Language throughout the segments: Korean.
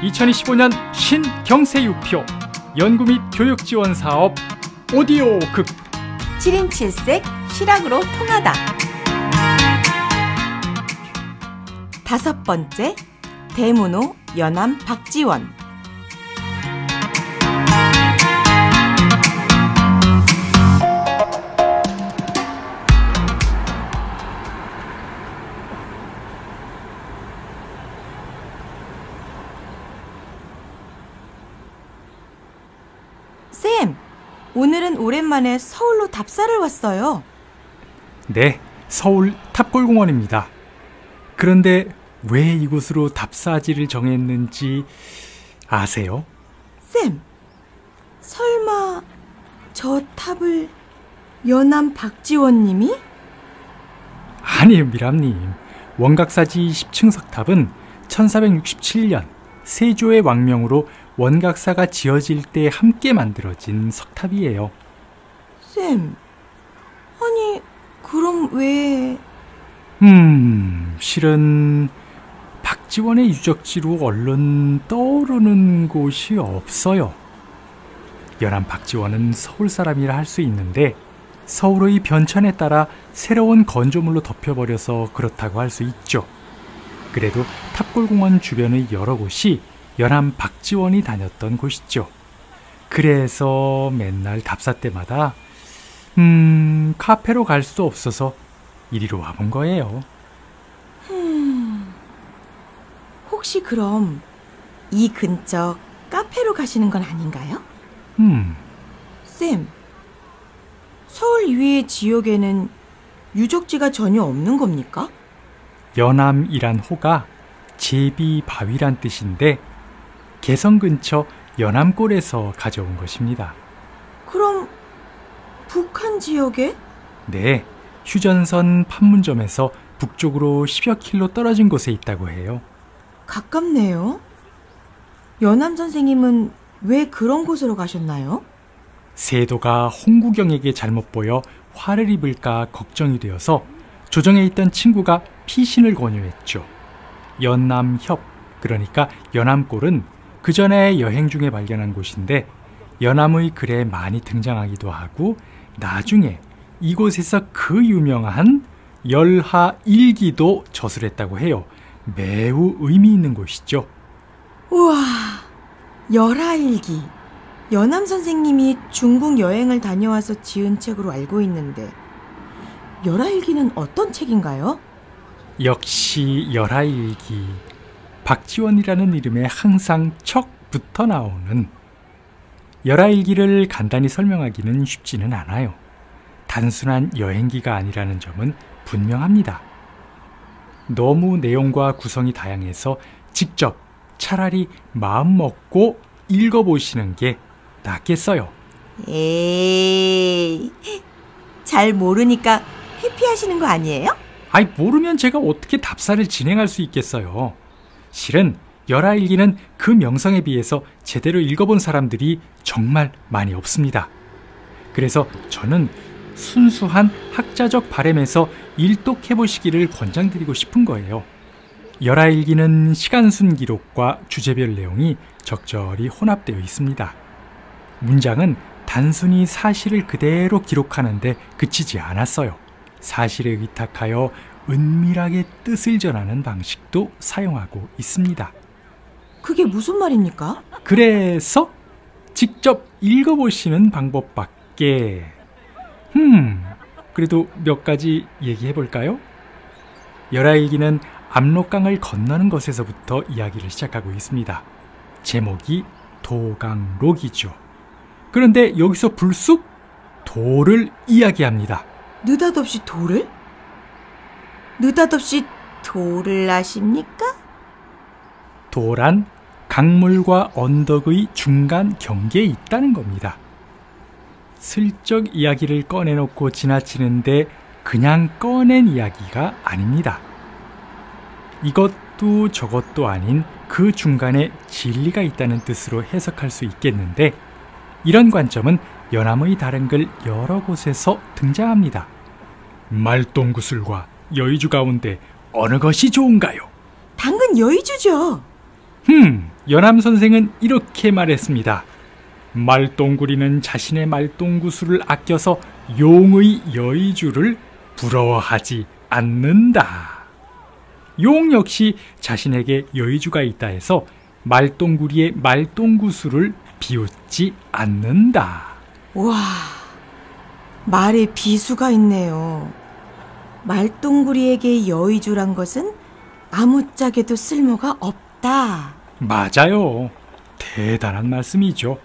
2025년 신경세유표 연구 및 교육 지원 사업 오디오 극 7인 7색 실학으로 통하다. 5번째, 대문호 연암 박지원. 쌤, 오늘은 오랜만에 서울로 답사를 왔어요. 네, 서울 탑골공원입니다. 그런데 왜 이곳으로 답사지를 정했는지 아세요? 쌤, 설마 저 탑을 연암 박지원 님이? 아니에요, 미람님. 원각사지 10층 석탑은 1467년 세조의 왕명으로 원각사가 지어질 때 함께 만들어진 석탑이에요. 쌤, 아니 그럼 왜... 실은 박지원의 유적지로 얼른 떠오르는 곳이 없어요. 연암 박지원은 서울 사람이라 할 수 있는데 서울의 변천에 따라 새로운 건조물로 덮여버려서 그렇다고 할 수 있죠. 그래도 탑골공원 주변의 여러 곳이 연암 박지원이 다녔던 곳이죠. 그래서 맨날 답사 때마다 카페로 갈 수도 없어서 이리로 와본 거예요. 혹시 그럼 이 근처 카페로 가시는 건 아닌가요? 쌤, 서울 이외의 지역에는 유적지가 전혀 없는 겁니까? 연암이란 호가 제비 바위란 뜻인데 개성 근처 연암골에서 가져온 것입니다. 그럼 북한 지역에? 네, 휴전선 판문점에서 북쪽으로 10여 킬로 떨어진 곳에 있다고 해요. 가깝네요. 연암 선생님은 왜 그런 곳으로 가셨나요? 세도가 홍구경에게 잘못 보여 화를 입을까 걱정이 되어서 조정에 있던 친구가 피신을 권유했죠. 연암협, 그러니까 연암골은 그 전에 여행 중에 발견한 곳인데 연암의 글에 많이 등장하기도 하고 나중에 이곳에서 그 유명한 열하일기도 저술했다고 해요. 매우 의미 있는 곳이죠. 우와, 열하일기. 연암 선생님이 중국 여행을 다녀와서 지은 책으로 알고 있는데 열하일기는 어떤 책인가요? 역시 열하일기. 박지원이라는 이름에 항상 척 붙어 나오는. 열하일기를 간단히 설명하기는 쉽지는 않아요. 단순한 여행기가 아니라는 점은 분명합니다. 너무 내용과 구성이 다양해서 직접 차라리 마음 먹고 읽어보시는 게 낫겠어요. 에이, 잘 모르니까 회피하시는 거 아니에요? 아이, 모르면 제가 어떻게 답사를 진행할 수 있겠어요. 실은 열하일기는 그 명성에 비해서 제대로 읽어본 사람들이 정말 많이 없습니다. 그래서 저는 순수한 학자적 바램에서 일독해보시기를 권장드리고 싶은 거예요. 열하일기는 시간순 기록과 주제별 내용이 적절히 혼합되어 있습니다. 문장은 단순히 사실을 그대로 기록하는데 그치지 않았어요. 사실에 의탁하여 은밀하게 뜻을 전하는 방식도 사용하고 있습니다. 그게 무슨 말입니까? 그래서 직접 읽어보시는 방법밖에... 그래도 몇 가지 얘기해 볼까요? 열하일기는 압록강을 건너는 것에서부터 이야기를 시작하고 있습니다. 제목이 도강록이죠. 그런데 여기서 불쑥 도를 이야기합니다. 느닷없이 도를? 느닷없이 도를 아십니까? 도란 강물과 언덕의 중간 경계에 있다는 겁니다. 슬쩍 이야기를 꺼내놓고 지나치는데 그냥 꺼낸 이야기가 아닙니다. 이것도 저것도 아닌 그 중간에 진리가 있다는 뜻으로 해석할 수 있겠는데 이런 관점은 연암의 다른 글 여러 곳에서 등장합니다. 말똥구슬과 여의주 가운데 어느 것이 좋은가요? 당근 여의주죠. 연암 선생은 이렇게 말했습니다. 말똥구리는 자신의 말똥구수를 아껴서 용의 여의주를 부러워하지 않는다. 용 역시 자신에게 여의주가 있다 해서 말똥구리의 말똥구수를 비웃지 않는다. 와, 말에 비수가 있네요. 말똥구리에게 여의주란 것은 아무짝에도 쓸모가 없다. 맞아요. 대단한 말씀이죠.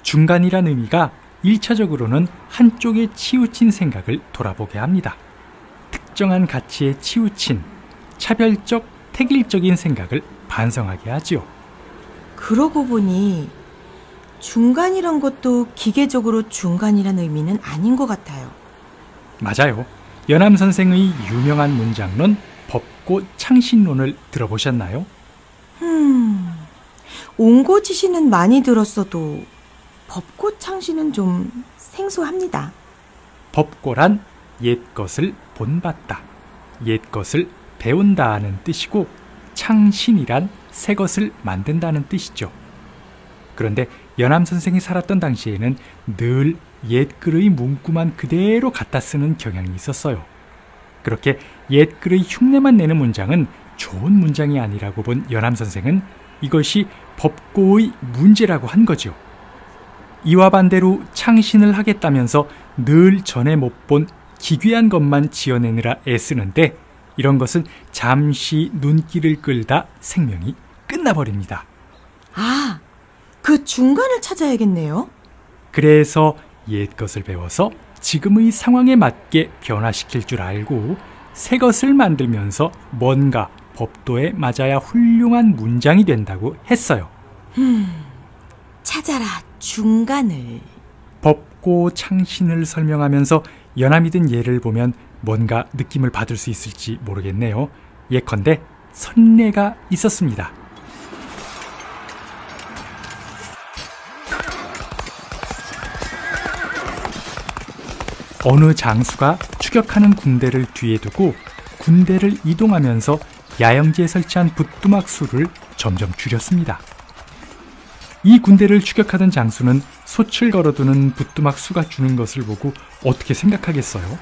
중간이란 의미가 1차적으로는 한쪽에 치우친 생각을 돌아보게 합니다. 특정한 가치에 치우친 차별적, 택일적인 생각을 반성하게 하지요. 그러고 보니 중간이란 것도 기계적으로 중간이란 의미는 아닌 것 같아요. 맞아요. 연암 선생의 유명한 문장론 법고 창신론을 들어보셨나요? 옹고지시는 많이 들었어도 법고 창신은 좀 생소합니다. 법고란 옛것을 본받다, 옛것을 배운다 하는 뜻이고 창신이란 새것을 만든다는 뜻이죠. 그런데 연암 선생이 살았던 당시에는 늘 옛글의 문구만 그대로 갖다 쓰는 경향이 있었어요. 그렇게 옛글의 흉내만 내는 문장은 좋은 문장이 아니라고 본 연암 선생은 이것이 법고의 문제라고 한 거죠. 이와 반대로 창신을 하겠다면서 늘 전에 못 본 기괴한 것만 지어내느라 애쓰는데 이런 것은 잠시 눈길을 끌다 생명이 끝나버립니다. 아, 그 중간을 찾아야겠네요. 그래서 옛것을 배워서 지금의 상황에 맞게 변화시킬 줄 알고 새 것을 만들면서 뭔가 법도에 맞아야 훌륭한 문장이 된다고 했어요. 찾아라 중간을. 법고 창신을 설명하면서 연암이 든 예를 보면 뭔가 느낌을 받을 수 있을지 모르겠네요. 예컨대 선례가 있었습니다. 어느 장수가 추격하는 군대를 뒤에 두고 군대를 이동하면서 야영지에 설치한 부뚜막 수를 점점 줄였습니다. 이 군대를 추격하던 장수는 솥을 걸어두는 부뚜막 수가 주는 것을 보고 어떻게 생각하겠어요?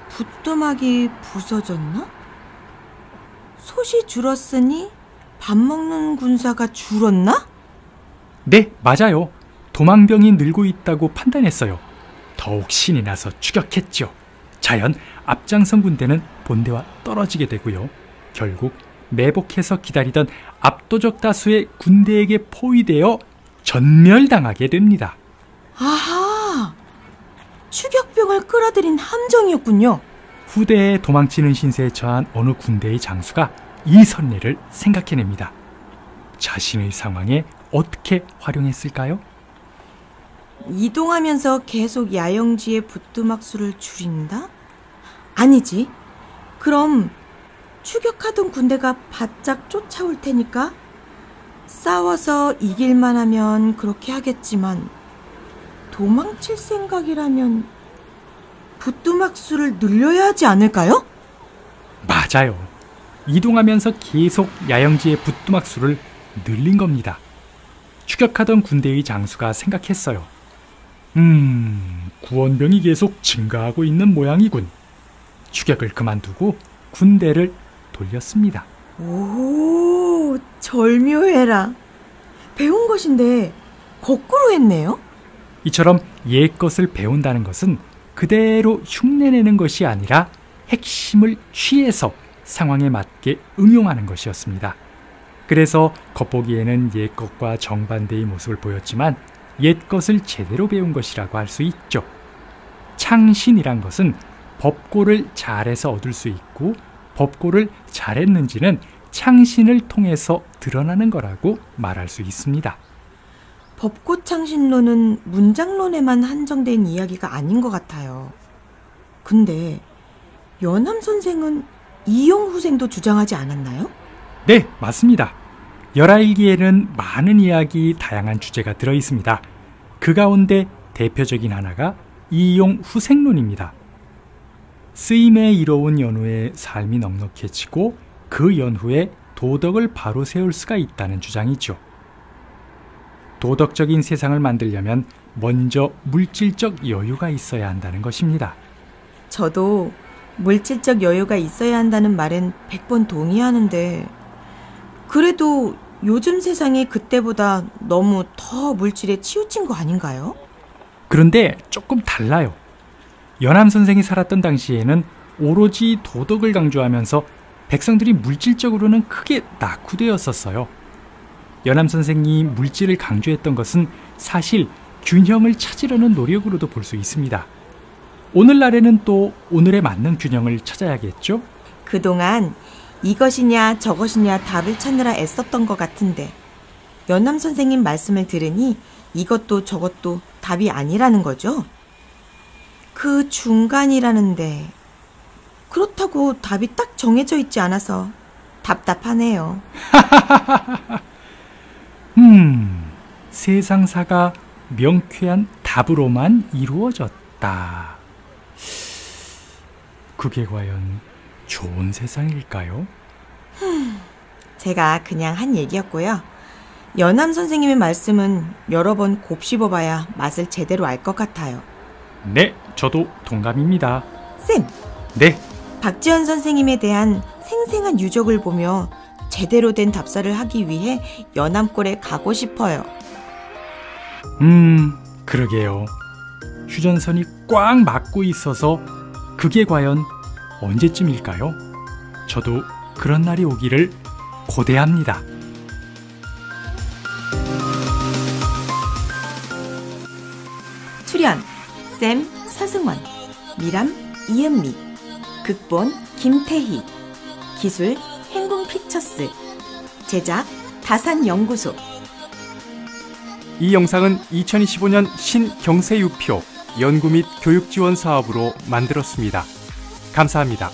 부뚜막이 부서졌나? 솥이 줄었으니 밥 먹는 군사가 줄었나? 네, 맞아요. 도망병이 늘고 있다고 판단했어요. 더욱 신이 나서 추격했죠. 자연 앞장선 군대는 본대와 떨어지게 되고요. 결국 매복해서 기다리던 압도적 다수의 군대에게 포위되어 전멸당하게 됩니다. 아하! 추격병을 끌어들인 함정이었군요. 후대에 도망치는 신세에 처한 어느 군대의 장수가 이 선례를 생각해냅니다. 자신의 상황에 어떻게 활용했을까요? 이동하면서 계속 야영지의 부뚜막 수를 줄인다? 아니지. 그럼 추격하던 군대가 바짝 쫓아올 테니까 싸워서 이길만 하면 그렇게 하겠지만 도망칠 생각이라면 부뚜막 수를 늘려야 하지 않을까요? 맞아요. 이동하면서 계속 야영지의 부뚜막 수를 늘린 겁니다. 추격하던 군대의 장수가 생각했어요. 구원병이 계속 증가하고 있는 모양이군. 추격을 그만두고 군대를 돌렸습니다. 오, 절묘해라. 배운 것인데 거꾸로 했네요. 이처럼 옛것을 배운다는 것은 그대로 흉내내는 것이 아니라 핵심을 취해서 상황에 맞게 응용하는 것이었습니다. 그래서 겉보기에는 옛것과 정반대의 모습을 보였지만 옛것을 제대로 배운 것이라고 할 수 있죠. 창신이란 것은 법고를 잘해서 얻을 수 있고 법고를 잘했는지는 창신을 통해서 드러나는 거라고 말할 수 있습니다. 법고창신론은 문장론에만 한정된 이야기가 아닌 것 같아요. 근데 연암 선생은 이용후생도 주장하지 않았나요? 네, 맞습니다. 열하일기에는 많은 이야기, 다양한 주제가 들어있습니다. 그 가운데 대표적인 하나가 이용후생론입니다. 쓰임에 이로운 연후에 삶이 넉넉해지고 그 연후에 도덕을 바로 세울 수가 있다는 주장이죠. 도덕적인 세상을 만들려면 먼저 물질적 여유가 있어야 한다는 것입니다. 저도 물질적 여유가 있어야 한다는 말엔 100번 동의하는데, 그래도 요즘 세상이 그때보다 너무 더 물질에 치우친 거 아닌가요? 그런데 조금 달라요. 연암 선생이 살았던 당시에는 오로지 도덕을 강조하면서 백성들이 물질적으로는 크게 낙후되었었어요. 연암 선생이 물질을 강조했던 것은 사실 균형을 찾으려는 노력으로도 볼 수 있습니다. 오늘날에는 또 오늘에 맞는 균형을 찾아야겠죠? 그동안 이것이냐 저것이냐 답을 찾느라 애썼던 것 같은데, 연암 선생님 말씀을 들으니 이것도 저것도 답이 아니라는 거죠? 그 중간이라는데, 그렇다고 답이 딱 정해져 있지 않아서 답답하네요. 세상사가 명쾌한 답으로만 이루어졌다. 그게 과연 좋은 세상일까요? 제가 그냥 한 얘기였고요. 연암 선생님의 말씀은 여러 번 곱씹어봐야 맛을 제대로 알 것 같아요. 네, 저도 동감입니다. 쌤! 네. 박지원 선생님에 대한 생생한 유적을 보며 제대로 된 답사를 하기 위해 연암골에 가고 싶어요. 그러게요. 휴전선이 꽉 막고 있어서 그게 과연 언제쯤일까요? 저도 그런 날이 오기를 고대합니다. 출연 쌤 서승원, 미람 이은미, 극본 김태희, 기술 행궁피처스, 제작 다산연구소. 이 영상은 2025년 신경세유표 연구 및 교육 지원 사업으로 만들었습니다. 감사합니다.